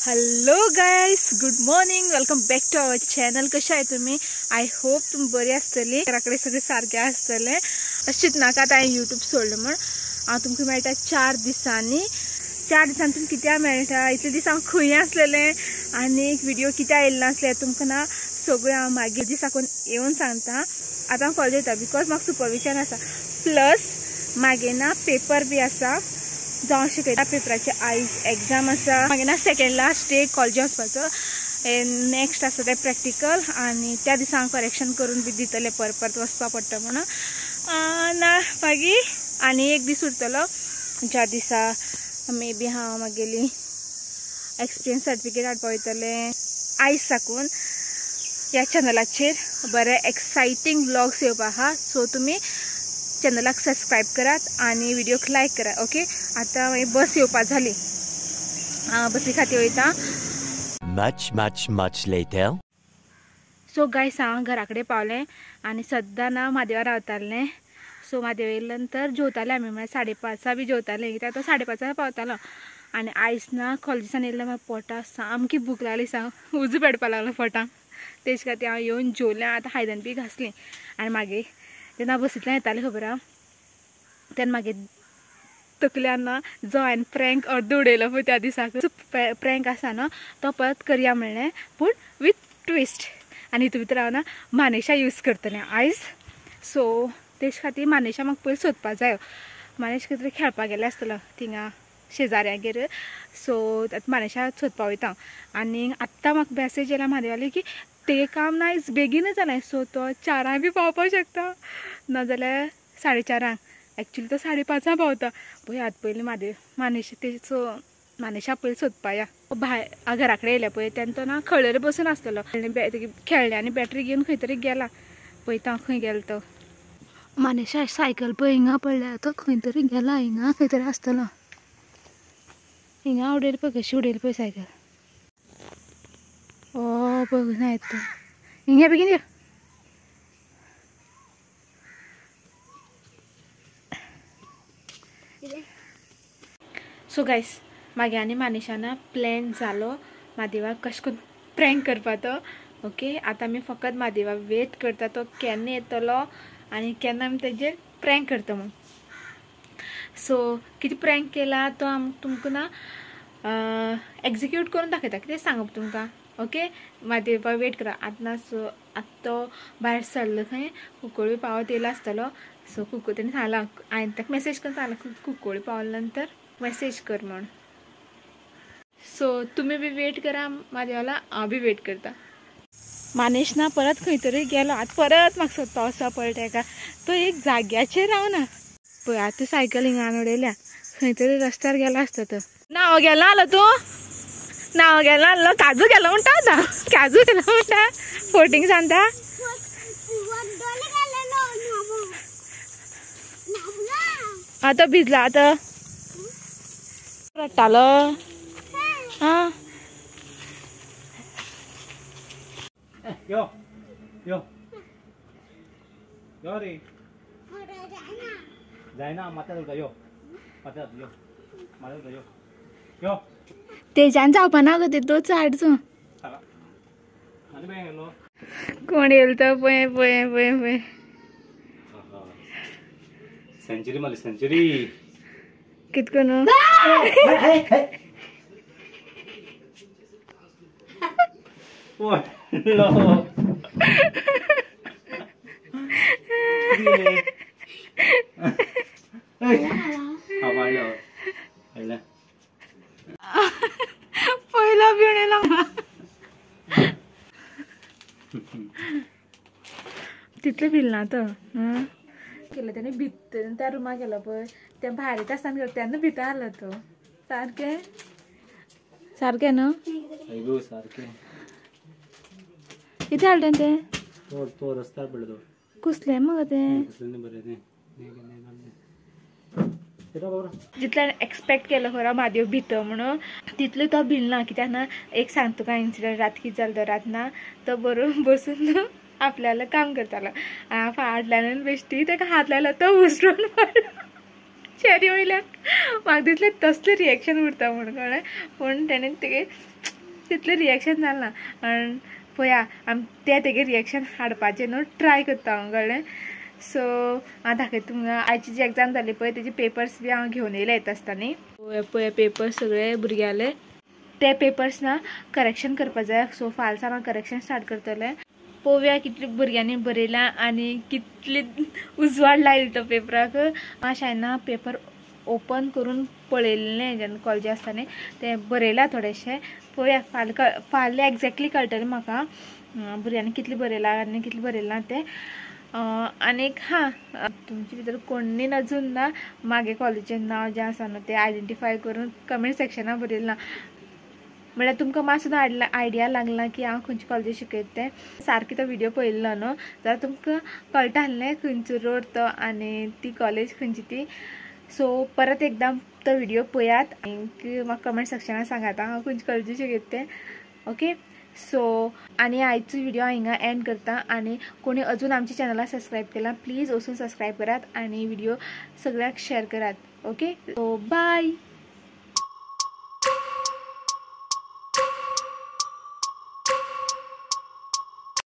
Hello guys, good morning. Welcome back to our channel. कशा आहे तुम्ही? आय होप तुम्ही बरे असतले. घराकडे सगळे सारखे असतले. अशीच नाका आता यूट्यूब सोडलं म्हणून तुमका मेळटा 4 दिसांनी तुम्ही कित्या मेळटा. इतले दिस हांव खंय असलेले आणि एक व्हिडिओ कित्या येयल्लो नासले तुमका ना सगळें हांव मागीर दिसाकून येवन सांगता. आतां हांव कॉलेज वयता बिकॉज म्हाका सुपरविजन आसा, प्लस मागे ना पेपर बी आसा जावं शिकयता. पेपराचे आयज एग्जाम आसा. मागीर ना सेकंड लास्ट डे कॉलेज वचपाचो. नेक्स्ट आसा ते प्रॅक्टिकल आनी त्या दिसा हांव करेक्शन करून बी दितले. परत वचपा पडटा म्हणून ना मागीर आनी एक दीस उरतलो ज्या दिसा मे बी हांव मागेली एक्सपिरियन्स सर्टिफिकेट हाडपा वयतले. आयज साकून ह्या चॅनलाचेर बरे एक्सायटींग व्लॉग्स येवपा आहा. सो तुमी चॅनलाक सबस्क्राइब करात आणि व्हिडिओक लाईक करा. ओके, आता बस येवपा झाली. बसी खातीर वयता. much later. सो गायस हांव घरा कडेन पावलें आनी सद्दां ना म्हादेवा रावतालें. सो म्हादेवा येयल्या नंतर जेवताले आमी, म्हळ्यार 5:30 बी जेवताले. कित्याक तो 5:30 पावतालो. आनी आयज ना कॉलेजीसान येयल्ले म्हाका पोटाक सामकी भूक लागली. उजो पेटपा लागलो पोटाक. तेज खातीर हांव येवन जेवलें. आतां हायदन बी घासलीं आनी मागीर जेन्ना बसींतल्यान येतालें खबर आहा तेन्ना मागीर तकल्यान ना जो हांवें प्रँक अर्दो उडयलो पळय त्या दिसाक, प्रँक आसा ना तो परत करया म्हणलें, पूण विथ ट्विस्ट. आनी हितून भितर हांव ना मानेशा यूज करतलें आयज. सो तेज खातीर मानेशा म्हाका पयलीं सोदपा जायो. मानेश खंय तरी खेळपाक गेले आसतलो थिंगा शेजाऱ्यागेर. सो मानेशा सोदपा वयता. आनी आत्तां म्हाका मॅसेज येयला म्हादेवाली की तें काम ना आयज बेगीनच जालें. सो तो 4 बी पावपाक शकता, नाजाल्यार 4:30. एक्चुली तो 5:30 पावता. पळय आतां पयलीं मानेशा तेचो मानेशा पयलीं सोदपा या. भायर घरा कडेन येयले पळय तेन्ना तो ना खळेर बसून आसतलो. खेळण्यांनी बॅटरी घेवन खंय तरी गेला. पळयता हांव खंय गेलो तो. मानेशा सायकल पळय हिंगा पडल्या. तो खंय तरी गेला. हिंगा खंय तरी आसतलो. हिंगा उडयली पळय, कशी उडयली पळय सायकल. ओ पळय ना येता. हिंगा बेगीन यो. सो गायस मागीर आनी मानेशाना प्लॅन जालो म्हादेवाक कशें करून प्रँक करपाचो. ओके, आतां आमी फकत म्हादेवाक वेट करता तो केन्ना येतलो आनी केन्ना आमी तेजेर प्रँक करता म्हणून. सो कितें प्रँक केला तो तुमकां ना एक्झिक्यूट करून दाखयता. कितें सांगप तुमकां. ओके, म्हादेवा वेट करा. आतां ना सो आतां तो भायर सरलो खंय कुंकळ्ळी पावत येयलो आसतलो. सो तेणी सांगलां, हांवें ताका मेसेज करून सांगलां कुंकळ्ळी पावले नंतर मेसेज कर म्हण. सो तुमी बी वेट करा म्हादेवाला, हांव बी वेट करता. मानेश ना परत खंय तरी गेलो. आतां परत म्हाका सोदपा वचपा पडलें ताका. तो एक जाग्याचेर रावना. पळय आतां सायकल हिंगा उडयल्या. खंय तरी रस्त्यार गेलो आसता तो. नांव गेलो आलो तूं? नांव गेलो आसलो. काजू गेलो म्हणटा. आतां काजू गेलो म्हणटा. फोटींग सांगता. आतां भिजला. आतां रडटालो. हां यो यो यो रे जायना माता उलटा यो माता यो माता उलटा यो यो तेच्यान जावपा ना गो. ते तोच हाडचो. आनी बेग गेलो कोण येयलो तो पळय पळय पळय पळय. सेंचुरी मारली सेंचुरी. कित करून पहिला भिवणेला तितलें भिलना तो. केलं त्याने भितर त्या रुमाक गेलो पळय. त्या भायर येता आसतना तेन्ना भितर आसलो तो. सारकें सारकें न्हू. सारकें कितें हाडलें तें? तो रस्त्यार पडलो. कुसलें मगो तें. जितल्यान एक्सपेक्ट केलो खरो म्हादेव भितो म्हणून तितलो तो भिलना. कित्याक ना एक सांग तुका इन्सिडंट. रात कितें जालो तो रात ना तो बरोवन बसून आपल्याला काम करतालो. फाटल्यान बेश्टी ताका हात लायलो. तो उसरून पडलो चेरी वयल्यान. म्हाका दिसलें तसलें रिएक्शन उरता म्हणून कळ्ळें. पूण तेणें तेगे तितलें रिएक्शन जालें ना आनी पळया आमी तेगे रिएक्शन हाडपाचें न्हू ट्राय करता हांव कळ्ळें. सो हांव दाखयता तुमकां आयची जी एग्जाम जाली पळय तेजे पेपर्स बी हांव घेवन येयले येता आसतना. पळय पेपर्स सगळे भुरग्याले ते पेपर्स ना करेक्शन करपा जाय. सो फाल्यां सावन हांव करेक्शन स्टार्ट करतलें. पळोवया कितल्या भुरग्यांनी बरयलां आनी कितली उजवाड लायली तो पेपराक. शायना पेपर ओपन करून पळयल्लें जेन्ना कॉलेजी आसतना ते बरयलां थोडेशें. पळोवया फाल्यां एग्जॅक्टली कळटलें म्हाका भुरग्यांनी कितलें बरयलां आनी कितलें बरयलें ना तें. आनीक तुमचे भितर कोणीन अजून ना मागे कॉलेजीचें नांव जें आसा न्हू तें आयडेंटिफाय करून कमेंट सेक्शनान बरयलें ना म्हळ्यार तुमकां मातसो आयडिया लागला की हांव खंयच्या कॉलेजींत शिकयता तें. सारकी तो व्हिडिओ पळयल्लो न्हू जाल्यार तुमकां कळटा आसलें खंयचो रोड तो आनी ती कॉलेज खंयची ती. सो परत एकदां तो व्हिडिओ पळयात आनी म्हाका कमेंट सेक्शनान सांगात हांव खंयच्या कॉलेजींत शिकयता तें. ओके सो आनी आयचो व्हिडिओ हांव हिंगा एंड करता. आनी कोणी अजून आमच्या चॅनलाक सबस्क्रायब केला प्लीज वचून सबस्क्रायब करात आनी व्हिडिओ सगळ्याक शेअर करात. Okay so bye.